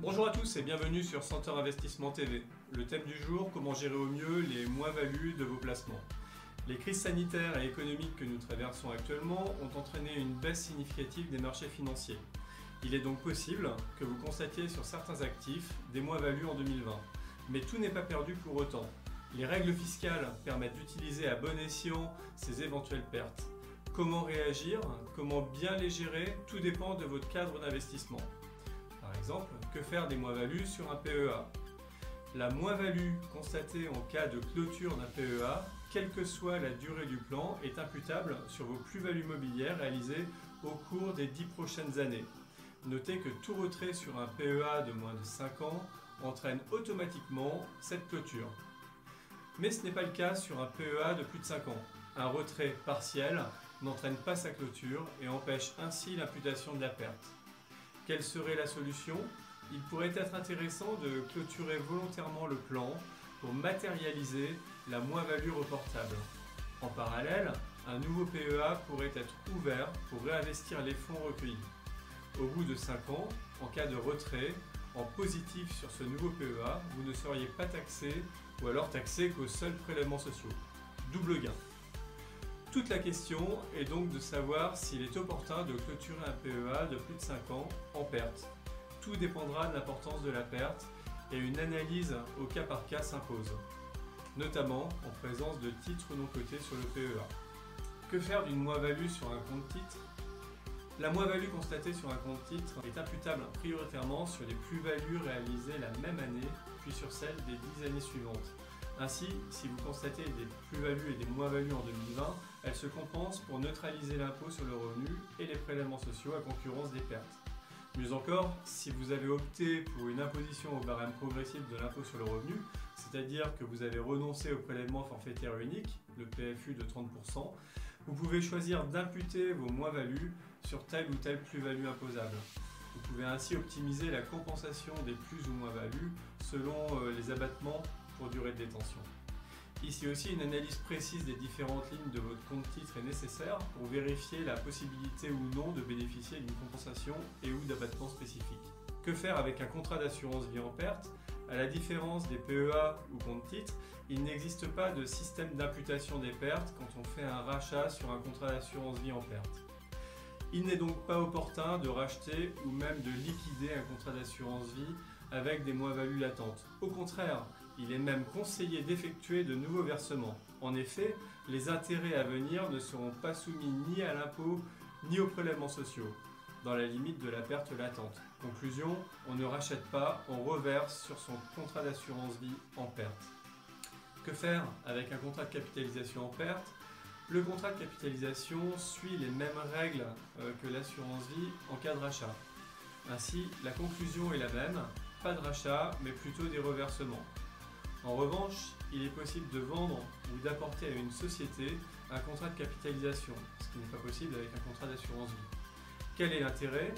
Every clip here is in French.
Bonjour à tous et bienvenue sur Center Investissement TV. Le thème du jour, comment gérer au mieux les moins-values de vos placements. Les crises sanitaires et économiques que nous traversons actuellement ont entraîné une baisse significative des marchés financiers. Il est donc possible que vous constatiez sur certains actifs des moins-values en 2020. Mais tout n'est pas perdu pour autant. Les règles fiscales permettent d'utiliser à bon escient ces éventuelles pertes. Comment réagir? Comment bien les gérer? Tout dépend de votre cadre d'investissement. Par exemple, que faire des moins-values sur un PEA? La moins-value constatée en cas de clôture d'un PEA, quelle que soit la durée du plan, est imputable sur vos plus-values mobilières réalisées au cours des 10 prochaines années. Notez que tout retrait sur un PEA de moins de 5 ans entraîne automatiquement cette clôture. Mais ce n'est pas le cas sur un PEA de plus de 5 ans. Un retrait partiel n'entraîne pas sa clôture et empêche ainsi l'imputation de la perte. Quelle serait la solution? Il pourrait être intéressant de clôturer volontairement le plan pour matérialiser la moins-value reportable. En parallèle, un nouveau PEA pourrait être ouvert pour réinvestir les fonds recueillis. Au bout de 5 ans, en cas de retrait, en positif sur ce nouveau PEA, vous ne seriez pas taxé ou alors taxé qu'aux seuls prélèvements sociaux. Double gain. Toute la question est donc de savoir s'il est opportun de clôturer un PEA de plus de 5 ans en perte. Tout dépendra de l'importance de la perte et une analyse au cas par cas s'impose, notamment en présence de titres non cotés sur le PEA. Que faire d'une moins-value sur un compte titre? La moins-value constatée sur un compte titre est imputable prioritairement sur les plus-values réalisées la même année, puis sur celles des 10 années suivantes. Ainsi, si vous constatez des plus-values et des moins-values en 2020, elles se compensent pour neutraliser l'impôt sur le revenu et les prélèvements sociaux à concurrence des pertes. Mieux encore, si vous avez opté pour une imposition au barème progressif de l'impôt sur le revenu, c'est-à-dire que vous avez renoncé au prélèvement forfaitaire unique, le PFU de 30%, vous pouvez choisir d'imputer vos moins-values sur telle ou telle plus-value imposable. Vous pouvez ainsi optimiser la compensation des plus ou moins-values selon les abattements pour durée de détention. Ici aussi, une analyse précise des différentes lignes de votre compte titre est nécessaire pour vérifier la possibilité ou non de bénéficier d'une compensation et ou d'abattement spécifique. Que faire avec un contrat d'assurance vie en perte? À la différence des PEA ou compte titre, il n'existe pas de système d'imputation des pertes quand on fait un rachat sur un contrat d'assurance vie en perte. Il n'est donc pas opportun de racheter ou même de liquider un contrat d'assurance vie avec des moins-values latentes. Au contraire, il est même conseillé d'effectuer de nouveaux versements. En effet, les intérêts à venir ne seront pas soumis ni à l'impôt ni aux prélèvements sociaux, dans la limite de la perte latente. Conclusion, on ne rachète pas, on reverse sur son contrat d'assurance vie en perte. Que faire avec un contrat de capitalisation en perte? Le contrat de capitalisation suit les mêmes règles que l'assurance vie en cas de rachat. Ainsi, la conclusion est la même, pas de rachat, mais plutôt des reversements. En revanche, il est possible de vendre ou d'apporter à une société un contrat de capitalisation, ce qui n'est pas possible avec un contrat d'assurance vie. Quel est l'intérêt?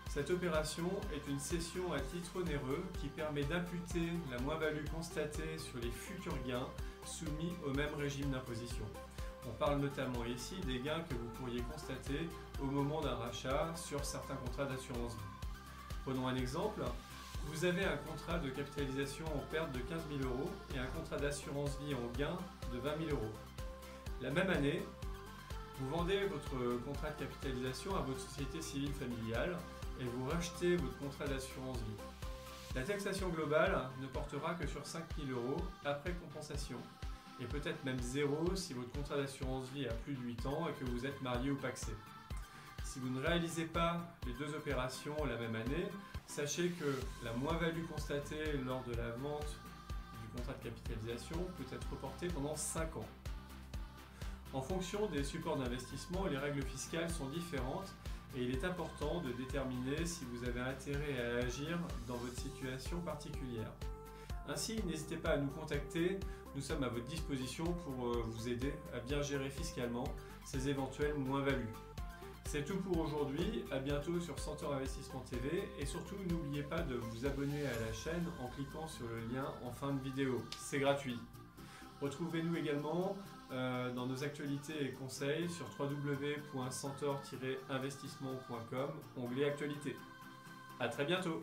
Cette opération est une cession à titre onéreux qui permet d'imputer la moins-value constatée sur les futurs gains soumis au même régime d'imposition. On parle notamment ici des gains que vous pourriez constater au moment d'un rachat sur certains contrats d'assurance vie. Prenons un exemple. Vous avez un contrat de capitalisation en perte de 15 000 € et un contrat d'assurance vie en gain de 20 000 €. La même année, vous vendez votre contrat de capitalisation à votre société civile familiale et vous rachetez votre contrat d'assurance vie. La taxation globale ne portera que sur 5 000 € après compensation et peut-être même zéro si votre contrat d'assurance vie a plus de 8 ans et que vous êtes marié ou pacsé. Si vous ne réalisez pas les deux opérations la même année, sachez que la moins-value constatée lors de la vente du contrat de capitalisation peut être reportée pendant 5 ans. En fonction des supports d'investissement, les règles fiscales sont différentes et il est important de déterminer si vous avez intérêt à agir dans votre situation particulière. Ainsi, n'hésitez pas à nous contacter, nous sommes à votre disposition pour vous aider à bien gérer fiscalement ces éventuelles moins-values. C'est tout pour aujourd'hui, à bientôt sur Center Investissement TV et surtout n'oubliez pas de vous abonner à la chaîne en cliquant sur le lien en fin de vidéo, c'est gratuit. Retrouvez-nous également dans nos actualités et conseils sur www.center-investissement.com, onglet actualité. À très bientôt.